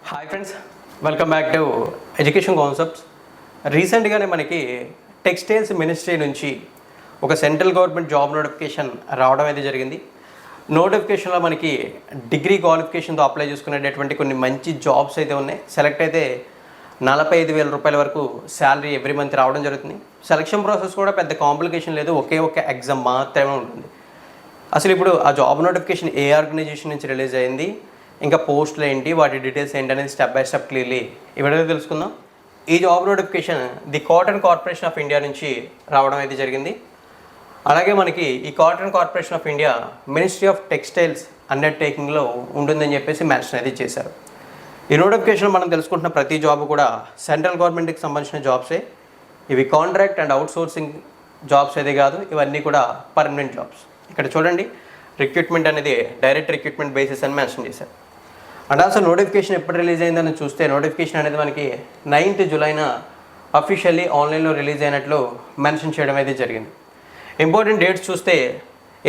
Hi friends, welcome back to education concepts. రీసెంట్గానే మనకి textiles ministry నుంచి ఒక సెంట్రల్ గవర్నమెంట్ జాబ్ నోటిఫికేషన్ రావడం అయితే జరిగింది. నోటిఫికేషన్లో మనకి డిగ్రీ క్వాలిఫికేషన్తో అప్లై చేసుకునేటటువంటి కొన్ని మంచి జాబ్స్ అయితే ఉన్నాయి. సెలెక్ట్ అయితే 45,000 రూపాయల వరకు శాలరీ ఎవ్రీ మంత్ రావడం జరుగుతుంది. సెలక్షన్ ప్రాసెస్ కూడా పెద్ద కాంప్లికేషన్ లేదు, ఒకే ఒక ఎగ్జామ్ మాత్రమే ఉంటుంది. అసలు ఇప్పుడు ఆ జాబ్ నోటిఫికేషన్ ఏ ఆర్గనైజేషన్ నుంచి రిలీజ్ అయింది, ఇంకా పోస్టులు ఏంటి, వాటి డీటెయిల్స్ ఏంటి అనేది స్టెప్ బై స్టెప్ క్లియర్లీ ఈ వీడియోలో తెలుసుకుందాం. ఈ job notification the cotton corporation of India నుంచి రావడం అయితే జరిగింది. అలాగే మనకి ఈ cotton corporation of India ministry of textiles అండర్టేకింగ్లో ఉంటుందని చెప్పేసి మెన్షన్ అయితే చేశారు. ఈ నోటిఫికేషన్ మనం తెలుసుకుంటున్న ప్రతి జాబ్ కూడా సెంట్రల్ గవర్నమెంట్కి సంబంధించిన జాబ్సే. ఇవి కాంట్రాక్ట్ అండ్ అవుట్సోర్సింగ్ జాబ్స్ అయితే కాదు, ఇవన్నీ కూడా పర్మనెంట్ జాబ్స్. ఇక్కడ చూడండి, రిక్రూట్మెంట్ అనేది డైరెక్ట్ రిక్రూట్మెంట్ బేసిస్ అని మెన్షన్ చేశారు. అండ్ అసలు నోటిఫికేషన్ ఎప్పుడు రిలీజ్ అయిందని చూస్తే నోటిఫికేషన్ అనేది మనకి 9th జూలైన అఫీషియల్లీ ఆన్లైన్లో రిలీజ్ అయినట్లు మెన్షన్ చేయడం అయితే జరిగింది. ఇంపార్టెంట్ డేట్స్ చూస్తే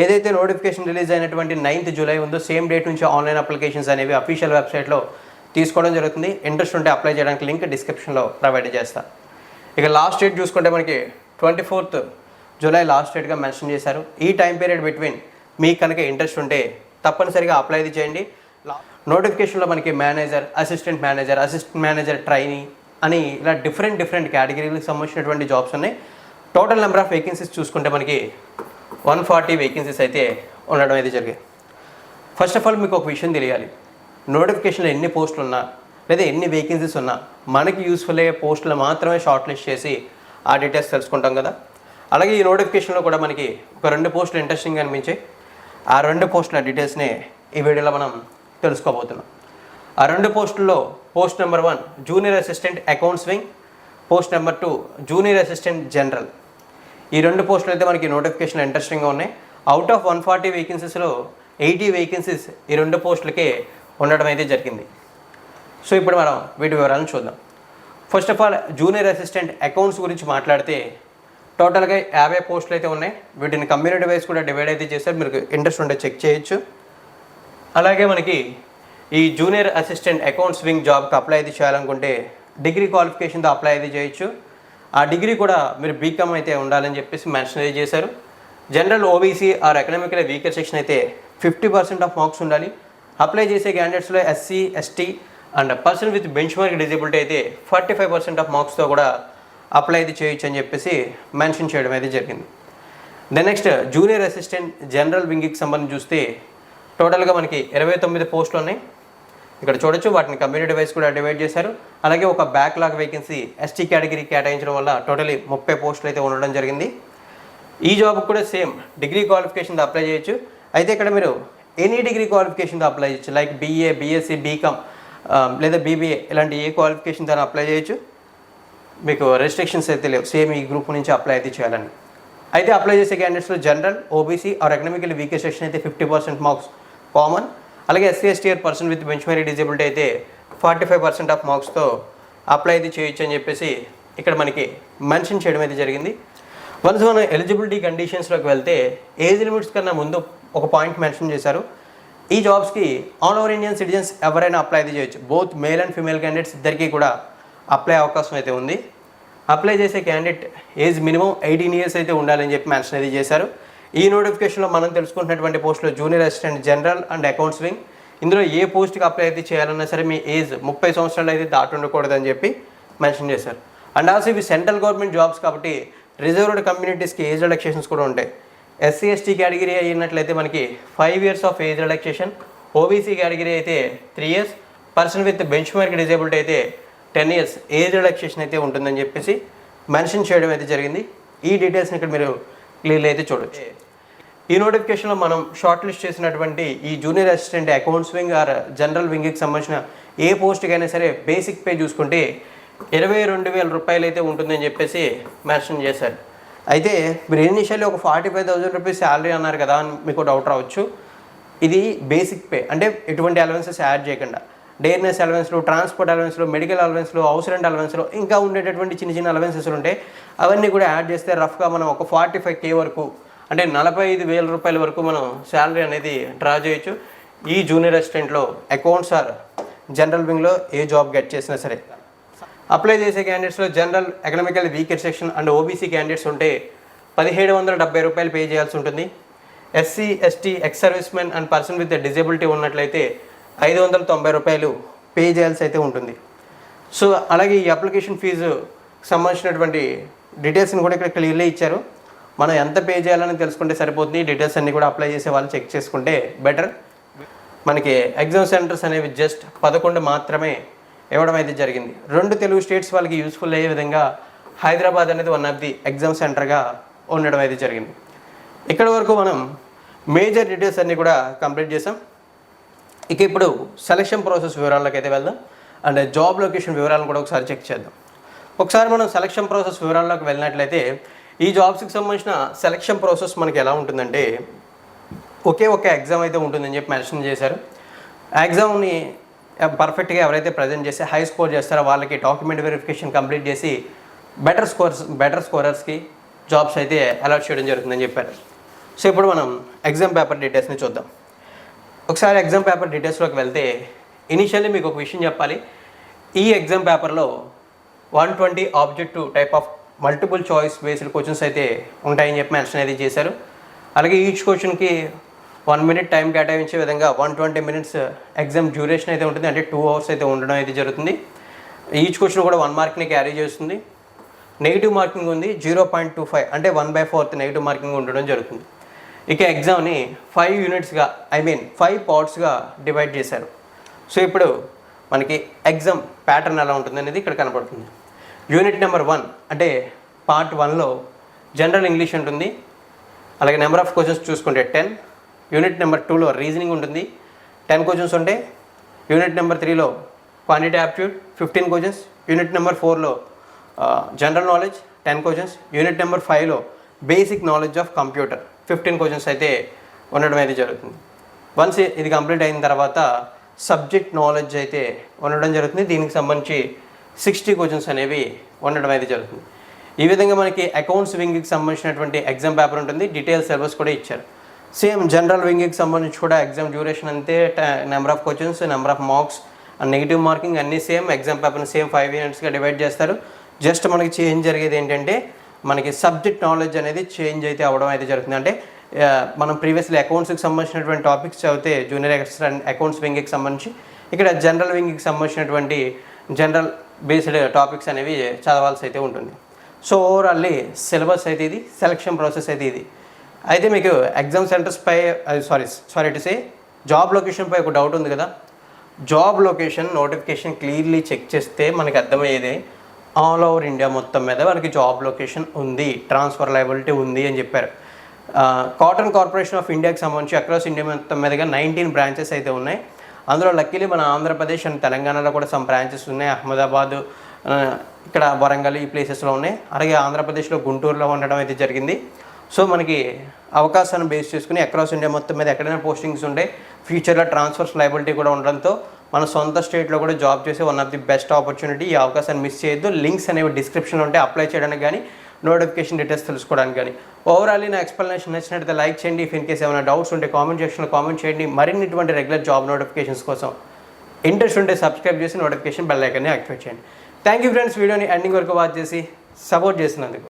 ఏదైతే నోటిఫికేషన్ రిలీజ్ అయినటువంటి 9th జూలై ఉందో సేమ్ డేట్ నుంచి ఆన్లైన్ అప్లికేషన్స్ అనేవి అఫీషియల్ వెబ్సైట్లో తీసుకోవడం జరుగుతుంది. ఇంట్రెస్ట్ ఉంటే అప్లై చేయడానికి లింక్ డిస్క్రిప్షన్లో ప్రొవైడ్ చేస్తాను. ఇక లాస్ట్ డేట్ చూసుకుంటే మనకి 24th జూలై లాస్ట్ డేట్గా మెన్షన్ చేశారు. ఈ టైం పీరియడ్ బిట్వీన్ మీకు కనుక ఇంట్రెస్ట్ ఉంటే తప్పనిసరిగా అప్లై చేయండి. నోటిఫికేషన్లో మనకి మేనేజర్, అసిస్టెంట్ మేనేజర్ ట్రైనీ అని ఇలా డిఫరెంట్ కేటగిరీలకు సంబంధించినటువంటి జాబ్స్ ఉన్నాయి. టోటల్ నెంబర్ ఆఫ్ వేకెన్సీస్ చూసుకుంటే మనకి 140 వేకెన్సీస్ అయితే ఉండడం అయితే జరిగాయి. ఫస్ట్ ఆఫ్ ఆల్ మీకు ఒక విషయం తెలియాలి, నోటిఫికేషన్లో ఎన్ని పోస్టులు ఉన్నా లేదా ఎన్ని వేకెన్సీస్ ఉన్నా మనకి యూస్ఫుల్ అయ్యే పోస్టులు మాత్రమే షార్ట్ లిస్ట్ చేసి ఆ డీటెయిల్స్ తెలుసుకుంటాం కదా. అలాగే ఈ నోటిఫికేషన్లో కూడా మనకి ఒక 2 పోస్టులు ఇంట్రెస్టింగ్గా అనిపించాయి. ఆ 2 పోస్టుల డీటెయిల్స్ని ఈ వీడియోలో మనం తెలుసుకోబోతున్నాం. ఆ 2 పోస్టుల్లో post number 1 junior assistant accounts wing, post number 2 junior assistant general. ఈ 2 పోస్టులు అయితే మనకి నోటిఫికేషన్ ఇంట్రెస్టింగ్గా ఉన్నాయి. అవుట్ ఆఫ్ 140 వేకెన్సీస్లో 80 వేకెన్సీస్ ఈ 2 పోస్టులకే ఉండడం అయితే జరిగింది. సో ఇప్పుడు మనం వీటి వివరాలను చూద్దాం. First of all junior assistant accounts గురించి మాట్లాడితే టోటల్గా 50 పోస్టులు అయితే ఉన్నాయి. వీటిని కమ్యూనిటీ వైజ్ కూడా డివైడ్ అయితే చేశారు, మీరు ఇంట్రెస్ట్ ఉంటే చెక్ చేయొచ్చు. అలాగే మనకి ఈ జూనియర్ అసిస్టెంట్ అకౌంట్స్ వింగ్ జాబ్కి అప్లై అయితే చేయాలనుకుంటే డిగ్రీ క్వాలిఫికేషన్తో అప్లై అయితే చేయొచ్చు. ఆ డిగ్రీ కూడా మీరు బీకామ్ అయితే ఉండాలని చెప్పేసి మెన్షన్ అయితే చేశారు. General, OBC or economical weaker section అయితే 50% ఆఫ్ మార్క్స్ ఉండాలి. అప్లై చేసే క్యాండిడేట్స్లో SC, ST and person with benchmark disability అయితే 45% ఆఫ్ మార్క్స్తో కూడా అప్లై అయితే చేయొచ్చు అని చెప్పేసి మెన్షన్ చేయడం అయితే జరిగింది. Then next junior assistant general వింగ్కి సంబంధించి చూస్తే టోటల్గా మనకి 29 పోస్టులు ఉన్నాయి. ఇక్కడ చూడొచ్చు, వాటిని కమ్యూనిటీ వైజ్ కూడా డివైడ్ చేశారు. అలాగే ఒక బ్యాక్లాగ్ వేకెన్సీ ఎస్టీ కేటగిరీ కేటాయించడం వల్ల టోటలీ 30 పోస్టులు అయితే ఉండడం జరిగింది. ఈ జాబ్కి కూడా సేమ్ డిగ్రీ క్వాలిఫికేషన్తో అప్లై చేయొచ్చు. అయితే ఇక్కడ మీరు ఎనీ డిగ్రీ క్వాలిఫికేషన్తో అప్లై చేయొచ్చు, లైక్ బీఏ, బీఎస్సీ, బీకామ్ లేదా బీబీఏ ఇలాంటి ఏ క్వాలిఫికేషన్తో అప్లై చేయొచ్చు. మీకు రెస్ట్రిక్షన్స్ అయితే లేవు, సేమ్ ఈ గ్రూప్ నుంచి అప్లై అయితే చేయాలని. అయితే అప్లై చేసే క్యాండిడేట్స్లో general, OBC or economical weaker section అయితే 50% మార్క్స్ కామన్. అలాగే SC, ST or person with benchmark disability అయితే 45% ఆఫ్ మార్క్స్తో అప్లై అయితే చేయొచ్చు అని చెప్పేసి ఇక్కడ మనకి మెన్షన్ చేయడం అయితే జరిగింది. వన్స్ మనం ఎలిజిబిలిటీ కండిషన్స్లోకి వెళ్తే ఏజ్ లిమిట్స్ కన్నా ముందు ఒక పాయింట్ మెన్షన్ చేశారు. ఈ జాబ్స్కి ఆల్ ఓవర్ ఇండియన్ సిటిజన్స్ ఎవరైనా అప్లై అయితే చేయొచ్చు. Both male and female candidates ఇద్దరికీ కూడా అప్లై అవకాశం అయితే ఉంది. అప్లై చేసే క్యాండిడేట్ ఏజ్ మినిమం 18 years అయితే ఉండాలని చెప్పి మెన్షన్ అయితే చేశారు. ఈ నోటిఫికేషన్లో మనం తెలుసుకుంటున్నటువంటి పోస్టులో junior assistant general and accounts wing, ఇందులో ఏ పోస్ట్కి అప్లై అయితే చేయాలన్నా సరే మీ ఏజ్ 30 సంవత్సరాలు అయితే దాటి ఉండకూడదని చెప్పి మెన్షన్ చేశారు. అండ్ ఆల్సో ఇవి సెంట్రల్ గవర్నమెంట్ జాబ్స్ కాబట్టి రిజర్వ్డ్ కమ్యూనిటీస్కి ఏజ్ రిలాక్సేషన్స్ కూడా ఉంటాయి. ఎస్సీ, ఎస్టీ కేటగిరీ అయినట్లయితే మనకి 5 years of age relaxation, OBC category అయితే 3 years, person with benchmark disability అయితే 10 years ఏజ్ రిలాక్సేషన్ అయితే ఉంటుందని చెప్పేసి మెన్షన్ చేయడం అయితే జరిగింది. ఈ డీటెయిల్స్ని ఇక్కడ మీరు క్లియర్లీ అయితే చూడొచ్చు. ఈ నోటిఫికేషన్లో మనం షార్ట్ లిస్ట్ చేసినటువంటి ఈ junior assistant accounts wing or general వింగ్కి సంబంధించిన ఏ పోస్ట్కి అయినా సరే బేసిక్ పే చూసుకుంటే 22,000 రూపాయలు అయితే ఉంటుందని చెప్పేసి మెన్షన్ చేశారు. అయితే మీరు ఇనిషియల్లీ ఒక 45,000 రూపీస్ శాలరీ అన్నారు కదా అని మీకు డౌట్ రావచ్చు. ఇది బేసిక్ పే, అంటే ఎటువంటి అలవెన్సెస్ యాడ్ చేయకుండా డేర్నెస్ అలవెన్స్లు, ట్రాన్స్పోర్ట్ అలవెన్స్లు, మెడికల్ అలవెన్స్లు, హౌస్ రెంట్ అలవెన్స్లు, ఇంకా ఉండేటటువంటి చిన్న అలవెన్సెస్ ఉంటాయి. అవన్నీ కూడా యాడ్ చేస్తే రఫ్గా మనం ఒక 45K వరకు, అంటే 45,000 రూపాయల వరకు మనం శాలరీ అనేది డ్రా చేయొచ్చు. ఈ జూనియర్ అసిస్టెంట్లో అకౌంట్స్ ఆర్ జనరల్ వింగ్లో ఏ జాబ్ గెట్ చేసినా సరే. అప్లై చేసే క్యాండిడేట్స్లో general, economical weaker section and OBC candidates ఉంటే 1770 రూపాయలు పే చేయాల్సి ఉంటుంది. SC, ST, ex servicemen and person with disability ఉన్నట్లయితే 590 రూపాయలు పే చేయాల్సి అయితే ఉంటుంది. సో అలాగే ఈ అప్లికేషన్ ఫీజు సంబంధించినటువంటి డీటెయిల్స్ని కూడా ఇక్కడ క్లియర్లీ ఇచ్చారు. మనం ఎంత పే చేయాలని తెలుసుకుంటే సరిపోతుంది. డీటెయిల్స్ అన్నీ కూడా అప్లై చేసే వాళ్ళు చెక్ చేసుకుంటే బెటర్. మనకి ఎగ్జామ్ సెంటర్స్ అనేవి జస్ట్ 11 మాత్రమే ఇవ్వడం అయితే జరిగింది. 2 తెలుగు స్టేట్స్ వాళ్ళకి యూస్ఫుల్ అయ్యే విధంగా హైదరాబాద్ అనేది వన్ ఆఫ్ ది ఎగ్జామ్ సెంటర్గా ఉండడం అయితే జరిగింది. ఇక్కడ వరకు మనం మేజర్ డీటెయిల్స్ అన్నీ కూడా కంప్లీట్ చేసాం. ఇక ఇప్పుడు సెలక్షన్ ప్రాసెస్ వివరాల్లోకి అయితే వెళ్దాం అండ్ జాబ్ లొకేషన్ వివరాలను కూడా ఒకసారి చెక్ చేద్దాం. ఒకసారి మనం సెలక్షన్ ప్రాసెస్ వివరాల్లోకి వెళ్ళినట్లయితే ఈ జాబ్స్కి సంబంధించిన సెలక్షన్ ప్రాసెస్ మనకి ఎలా ఉంటుందంటే ఒకే ఒక ఎగ్జామ్ అయితే ఉంటుందని చెప్పి మెన్షన్ చేశారు. ఆ ఎగ్జామ్ని పర్ఫెక్ట్గా ఎవరైతే ప్రజెంట్ చేసి హై స్కోర్ చేస్తారో వాళ్ళకి డాక్యుమెంట్ వెరిఫికేషన్ కంప్లీట్ చేసి బెటర్ స్కోరర్స్కి జాబ్స్ అయితే అలాట్ చేయడం జరుగుతుందని చెప్పారు. సో ఇప్పుడు మనం ఎగ్జామ్ పేపర్ డీటెయిల్స్ని చూద్దాం. ఒకసారి ఎగ్జామ్ పేపర్ డీటెయిల్స్లోకి వెళ్తే ఇనిషియల్లీ మీకు ఒక విషయం చెప్పాలి. ఈ ఎగ్జామ్ పేపర్లో 120 objective type of multiple choice based questions అయితే ఉంటాయని చెప్పి మెన్షన్ అయితే చేశారు. అలాగే ఈచ్ క్వశ్చన్కి 1 మినిట్ టైం కేటాయించే విధంగా 120 మినిట్స్ ఎగ్జామ్ డ్యూరేషన్ అయితే ఉంటుంది. అంటే 2 అవర్స్ అయితే ఉండడం అయితే జరుగుతుంది. ఈచ్ క్వశ్చన్ కూడా 1 మార్క్ని క్యారీ చేస్తుంది. నెగిటివ్ మార్కింగ్ ఉంది 0.25, అంటే 1/4 నెగిటివ్ మార్కింగ్ ఉండడం జరుగుతుంది. ఇక ఎగ్జామ్ని 5 యూనిట్స్గా 5 పార్ట్స్గా డివైడ్ చేశారు. సో ఇప్పుడు మనకి ఎగ్జామ్ ప్యాటర్న్ ఎలా ఉంటుంది అనేది ఇక్కడ కనపడుతుంది. యూనిట్ నెంబర్ 1 అంటే పార్ట్ 1లో జనరల్ ఇంగ్లీష్ ఉంటుంది. అలాగే నెంబర్ ఆఫ్ క్వశ్చన్స్ చూసుకుంటే 10. యూనిట్ నెంబర్ 2లో రీజనింగ్ ఉంటుంది, 10 క్వశ్చన్స్ ఉంటాయి. యూనిట్ నెంబర్ 3లో quantity aptitude 15 questions. Unit number 4లో general knowledge 10 questions. Unit number 5లో basic knowledge of computer 15 questions అయితే ఉండడం అయితే జరుగుతుంది. వన్స్ ఇది కంప్లీట్ అయిన తర్వాత సబ్జెక్ట్ నాలెడ్జ్ అయితే ఉండడం జరుగుతుంది. దీనికి సంబంధించి 60 క్వశ్చన్స్ అనేవి ఉండడం అయితే జరుగుతుంది. ఈ విధంగా మనకి అకౌంట్స్ వింగ్కి సంబంధించినటువంటి ఎగ్జామ్ పేపర్ ఉంటుంది. డీటెయిల్ సిలబస్ కూడా ఇచ్చారు. సేమ్ జనరల్ వింగ్కి సంబంధించి కూడా ఎగ్జామ్ డ్యూరేషన్ అంతే, number of questions, number of marks and negative marking అన్నీ సేమ్. ఎగ్జామ్ పేపర్ని సేమ్ 5 యూనిట్స్గా డివైడ్ చేస్తారు. జస్ట్ మనకి చేంజ్ జరిగేది ఏంటంటే మనకి సబ్జెక్ట్ నాలెడ్జ్ అనేది చేంజ్ అయితే అవ్వడం అయితే జరుగుతుంది. అంటే మనం ప్రీవియస్లీ అకౌంట్స్కి సంబంధించినటువంటి టాపిక్స్ చదివితే జూనియర్ ఎక్స్ట్రా అకౌంట్స్ వింగ్కి సంబంధించి ఇక్కడ జనరల్ వింగ్కి సంబంధించినటువంటి జనరల్ బేస్డ్ టాపిక్స్ అనేవి చదవాల్సి అయితే ఉంటుంది. సో ఓవరాల్లీ సిలబస్ అయితే ఇది, సెలక్షన్ ప్రాసెస్ అయితే ఇది. అయితే మీకు ఎగ్జామ్ సెంటర్స్పై సారీ టు సే జాబ్ లొకేషన్పై ఒక డౌట్ ఉంది కదా. Job location notification clearly check చేస్తే మనకి అర్థమయ్యేది ఆల్ ఓవర్ ఇండియా మొత్తం మీద మనకి జాబ్ లొకేషన్ ఉంది, ట్రాన్స్ఫర్ లయబిలిటీ ఉంది అని చెప్పారు. కాటన్ కార్పొరేషన్ ఆఫ్ ఇండియాకి సంబంధించి అక్రాస్ ఇండియా మొత్తం మీదగా 19 బ్రాంచెస్ అయితే ఉన్నాయి. అందులో లక్కీలీ మన ఆంధ్రప్రదేశ్ అండ్ తెలంగాణలో కూడా సమ్ బ్రాంచెస్ ఉన్నాయి. అహ్మదాబాద్, ఇక్కడ వరంగల్ ఈ ప్లేసెస్లో ఉన్నాయి. అలాగే ఆంధ్రప్రదేశ్లో గుంటూరులో ఉండడం అయితే జరిగింది. సో మనకి అవకాశాన్ని బేస్ చేసుకుని అక్రాస్ ఇండియా మొత్తం మీద ఎక్కడైనా పోస్టింగ్స్ ఉంటాయి. ఫ్యూచర్లో ట్రాన్స్ఫర్స్ లయబిలిటీ కూడా ఉండడంతో మన సొంత స్టేట్లో కూడా జాబ్ చేసే one of the best opportunity. ఈ అవకాశాన్ని మిస్ చేయొద్దు. లింక్స్ అనేవి డిస్క్రిప్షన్లో ఉంటే అప్లై చేయడానికి కానీ నోటిఫికేషన్ డీటెయిల్స్ తెలుసుకోవడానికి కానీ. ఓవరాల్లీ నా ఎక్స్ప్లెనేషన్ నచ్చినట్లయితే లైక్ చేయండి. ఇఫ్ ఇన్ కేస్ ఏమైనా డౌట్స్ ఉంటే కామెంట్ సెక్షన్లో కామెంట్ చేయండి. మరిన్ని ఇటువంటి రెగ్యులర్ జాబ్ నోటిఫికేషన్స్ కోసం ఇంట్రెస్ట్ ఉంటే సబ్స్క్రైబ్ చేసి నోటిఫికేషన్ బెల్ ఐకాన్ని యాక్టివేట్ చేయండి. థ్యాంక్ యూ ఫ్రెండ్స్, వీడియోని ఎండింగ్ వరకు వాచ్ చేసి సపోర్ట్ చేసినందుకు.